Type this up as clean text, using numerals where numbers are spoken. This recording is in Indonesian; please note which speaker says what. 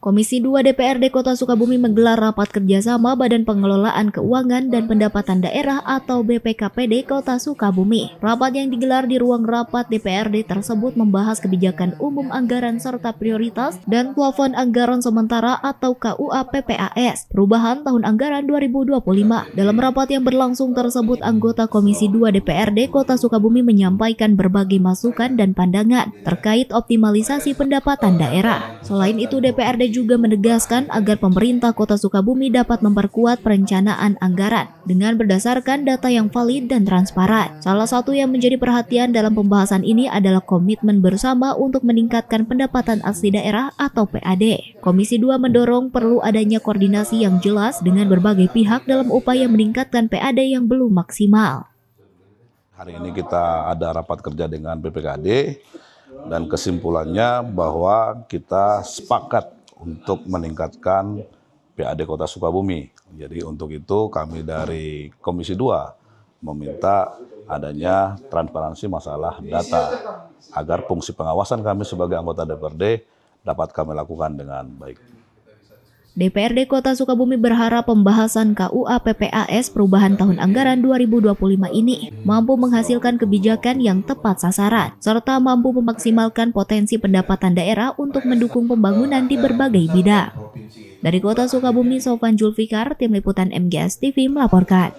Speaker 1: Komisi 2 DPRD Kota Sukabumi menggelar rapat kerjasama Badan Pengelolaan Keuangan dan Pendapatan Daerah atau BPKPD Kota Sukabumi. Rapat yang digelar di ruang rapat DPRD tersebut membahas kebijakan umum anggaran serta prioritas dan plafon anggaran sementara atau KUA PPAS perubahan tahun anggaran 2025. Dalam rapat yang berlangsung tersebut, anggota Komisi 2 DPRD Kota Sukabumi menyampaikan berbagai masukan dan pandangan terkait optimalisasi pendapatan daerah. Selain itu, DPRD juga menegaskan agar pemerintah Kota Sukabumi dapat memperkuat perencanaan anggaran dengan berdasarkan data yang valid dan transparan. Salah satu yang menjadi perhatian dalam pembahasan ini adalah komitmen bersama untuk meningkatkan pendapatan asli daerah atau PAD. Komisi 2 mendorong perlu adanya koordinasi yang jelas dengan berbagai pihak dalam upaya meningkatkan PAD yang belum maksimal.
Speaker 2: Hari ini kita ada rapat kerja dengan BPKD dan kesimpulannya bahwa kita sepakat untuk meningkatkan PAD Kota Sukabumi. Jadi untuk itu kami dari Komisi 2 meminta adanya transparansi masalah data agar fungsi pengawasan kami sebagai anggota DPRD dapat kami lakukan dengan baik.
Speaker 1: DPRD Kota Sukabumi berharap pembahasan KUA PPAS perubahan tahun anggaran 2025 ini mampu menghasilkan kebijakan yang tepat sasaran, serta mampu memaksimalkan potensi pendapatan daerah untuk mendukung pembangunan di berbagai bidang. Dari Kota Sukabumi, Sofan Julfikar, Tim Liputan MGS TV melaporkan.